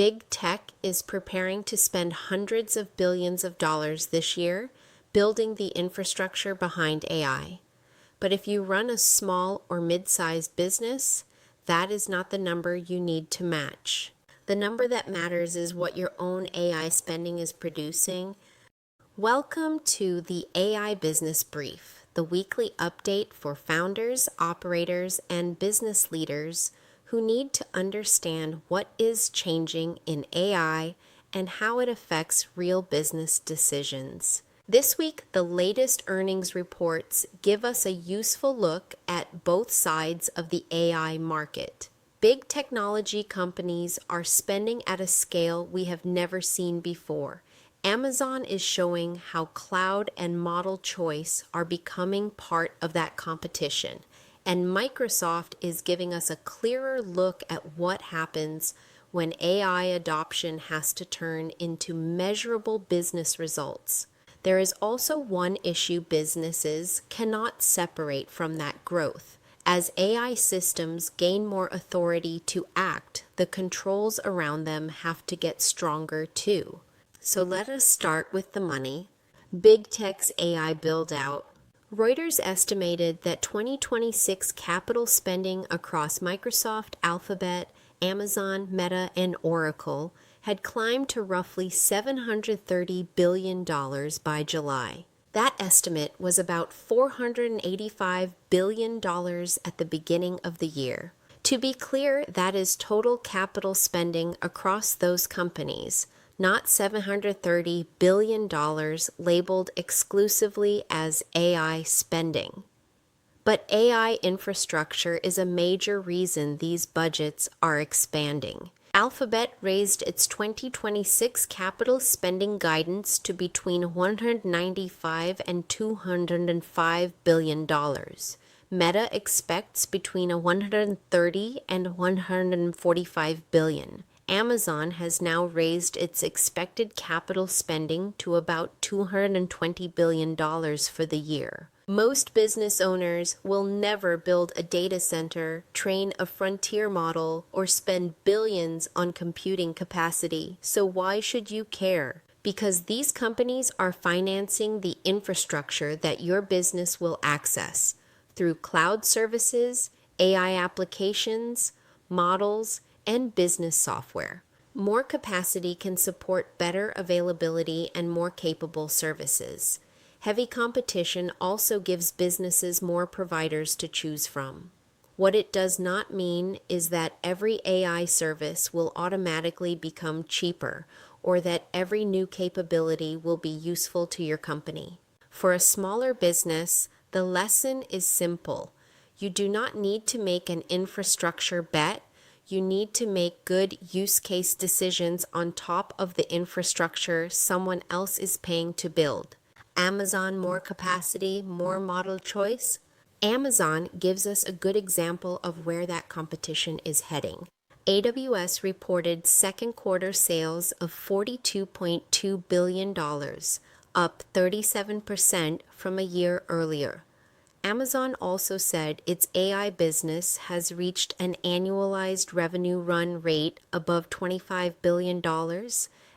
Big tech is preparing to spend hundreds of billions of dollars this year building the infrastructure behind AI. But if you run a small or mid-sized business, that is not the number you need to match. The number that matters is what your own AI spending is producing. Welcome to the AI Business Brief, the weekly update for founders, operators, and business leaders who need to understand what is changing in AI and how it affects real business decisions. This week, the latest earnings reports give us a useful look at both sides of the AI market. Big technology companies are spending at a scale we have never seen before. Amazon is showing how cloud and model choice are becoming part of that competition. And Microsoft is giving us a clearer look at what happens when AI adoption has to turn into measurable business results. There is also one issue businesses cannot separate from that growth. As AI systems gain more authority to act, the controls around them have to get stronger too. So let us start with the money. Big tech's AI build-out. Reuters estimated that 2026 capital spending across Microsoft, Alphabet, Amazon, Meta, and Oracle had climbed to roughly $730 billion by July. That estimate was about $485 billion at the beginning of the year. To be clear, that is total capital spending across those companies, not $730 billion labeled exclusively as AI spending. But AI infrastructure is a major reason these budgets are expanding. Alphabet raised its 2026 capital spending guidance to between $195 and $205 billion. Meta expects between $130 and $145 billion. Amazon has now raised its expected capital spending to about $220 billion for the year. Most business owners will never build a data center, train a frontier model, or spend billions on computing capacity. So why should you care? Because these companies are financing the infrastructure that your business will access through cloud services, AI applications, models, and business software. More capacity can support better availability and more capable services. Heavy competition also gives businesses more providers to choose from. What it does not mean is that every AI service will automatically become cheaper or that every new capability will be useful to your company. For a smaller business, the lesson is simple. You do not need to make an infrastructure bet. You need to make good use case decisions on top of the infrastructure someone else is paying to build. Amazon more capacity, more model choice? Amazon gives us a good example of where that competition is heading. AWS reported second quarter sales of $42.2 billion, up 37% from a year earlier. Amazon also said its AI business has reached an annualized revenue run rate above $25 billion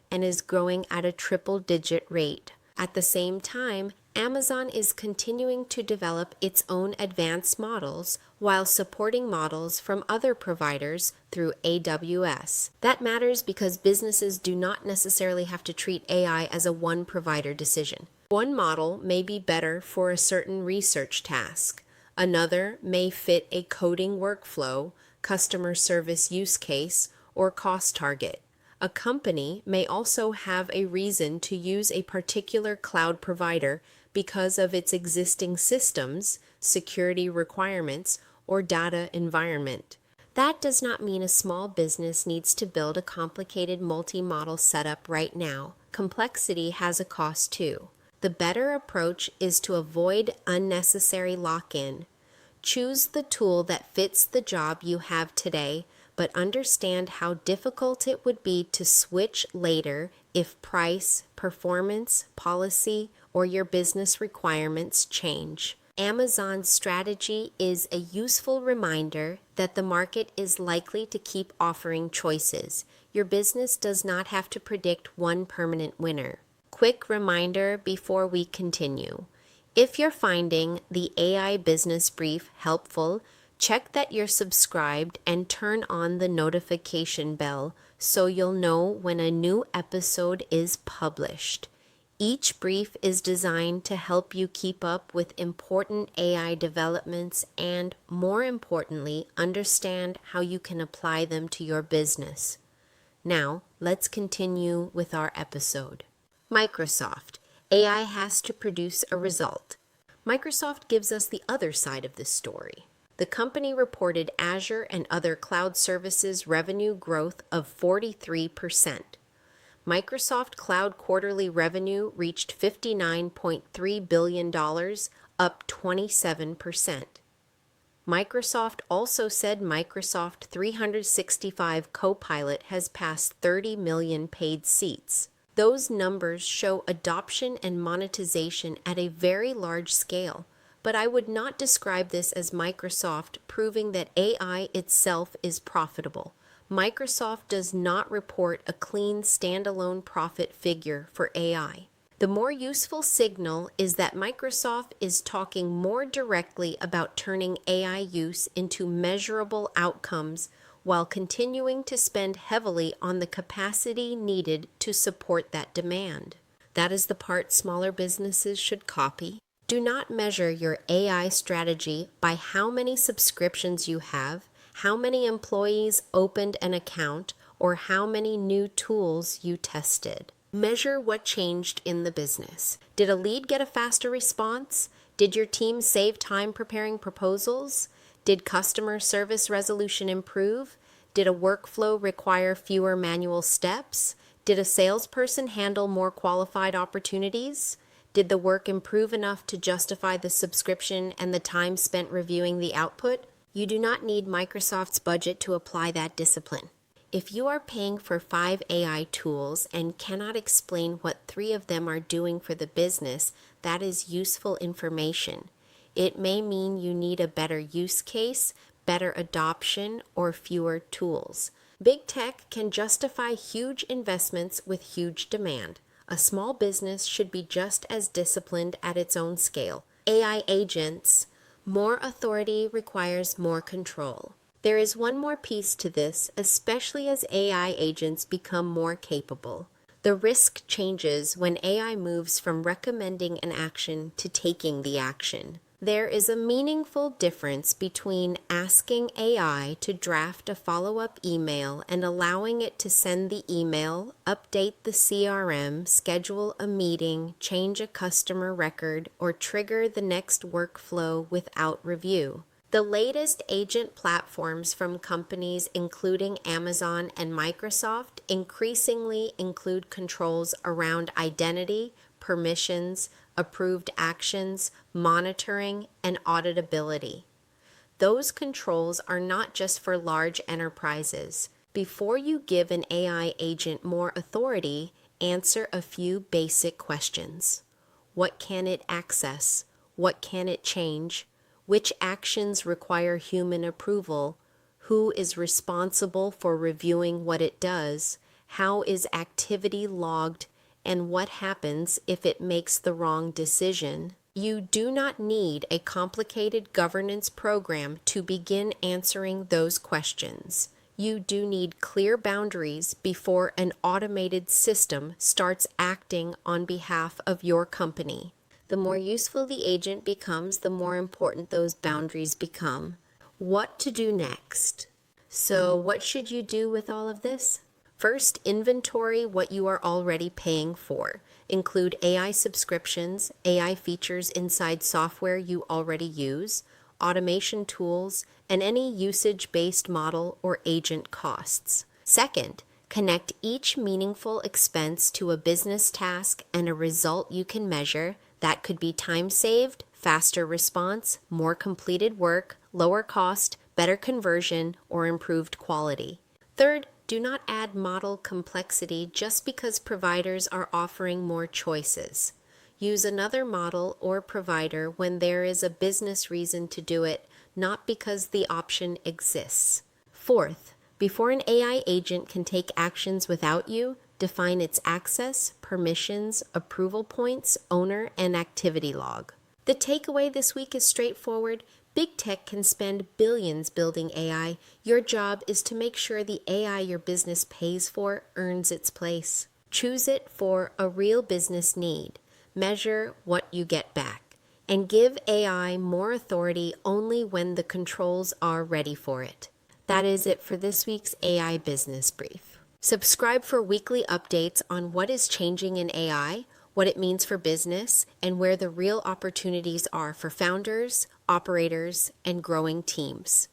and is growing at a triple-digit rate. At the same time, Amazon is continuing to develop its own advanced models while supporting models from other providers through AWS. That matters because businesses do not necessarily have to treat AI as a one-provider decision. One model may be better for a certain research task. Another may fit a coding workflow, customer service use case, or cost target. A company may also have a reason to use a particular cloud provider because of its existing systems, security requirements, or data environment. That does not mean a small business needs to build a complicated multi-model setup right now. Complexity has a cost too. The better approach is to avoid unnecessary lock-in. Choose the tool that fits the job you have today, but understand how difficult it would be to switch later if price, performance, policy, or your business requirements change. Amazon's strategy is a useful reminder that the market is likely to keep offering choices. Your business does not have to predict one permanent winner. Quick reminder before we continue. If you're finding the AI Business Brief helpful, check that you're subscribed and turn on the notification bell so you'll know when a new episode is published. Each brief is designed to help you keep up with important AI developments and, more importantly, understand how you can apply them to your business. Now, let's continue with our episode. Microsoft. AI has to produce a result. Microsoft gives us the other side of this story. The company reported Azure and other cloud services revenue growth of 43%. Microsoft Cloud quarterly revenue reached $59.3 billion, up 27%. Microsoft also said Microsoft 365 Copilot has passed 30 million paid seats. Those numbers show adoption and monetization at a very large scale, but I would not describe this as Microsoft proving that AI itself is profitable. Microsoft does not report a clean standalone profit figure for AI. The more useful signal is that Microsoft is talking more directly about turning AI use into measurable outcomes while continuing to spend heavily on the capacity needed to support that demand. That is the part smaller businesses should copy. Do not measure your AI strategy by how many subscriptions you have, how many employees opened an account, or how many new tools you tested. Measure what changed in the business. Did a lead get a faster response? Did your team save time preparing proposals? Did customer service resolution improve? Did a workflow require fewer manual steps? Did a salesperson handle more qualified opportunities? Did the work improve enough to justify the subscription and the time spent reviewing the output? You do not need Microsoft's budget to apply that discipline. If you are paying for 5 AI tools and cannot explain what 3 of them are doing for the business, that is useful information. It may mean you need a better use case, better adoption, or fewer tools. Big tech can justify huge investments with huge demand. A small business should be just as disciplined at its own scale. AI agents. More authority requires more control. There is one more piece to this, especially as AI agents become more capable. The risk changes when AI moves from recommending an action to taking the action. There is a meaningful difference between asking AI to draft a follow-up email and allowing it to send the email, update the CRM, schedule a meeting, change a customer record, or trigger the next workflow without review. The latest agent platforms from companies including Amazon and Microsoft increasingly include controls around identity, permissions, approved actions, monitoring, and auditability. Those controls are not just for large enterprises. Before you give an AI agent more authority, answer a few basic questions. What can it access? What can it change? Which actions require human approval? Who is responsible for reviewing what it does? How is activity logged? And what happens if it makes the wrong decision? You do not need a complicated governance program to begin answering those questions. You do need clear boundaries before an automated system starts acting on behalf of your company. The more useful the agent becomes, the more important those boundaries become. What to do next? So, what should you do with all of this? First, inventory what you are already paying for. Include AI subscriptions, AI features inside software you already use, automation tools, and any usage-based model or agent costs. Second, connect each meaningful expense to a business task and a result you can measure. That could be time saved, faster response, more completed work, lower cost, better conversion, or improved quality. Third, do not add model complexity just because providers are offering more choices. Use another model or provider when there is a business reason to do it, not because the option exists. Fourth, before an AI agent can take actions without you, define its access, permissions, approval points, owner, and activity log. The takeaway this week is straightforward. Big tech can spend billions building AI. Your job is to make sure the AI your business pays for earns its place. Choose it for a real business need. Measure what you get back. And give AI more authority only when the controls are ready for it. That is it for this week's AI Business Brief. Subscribe for weekly updates on what is changing in AI, what it means for business, and where the real opportunities are for founders, operators, and growing teams.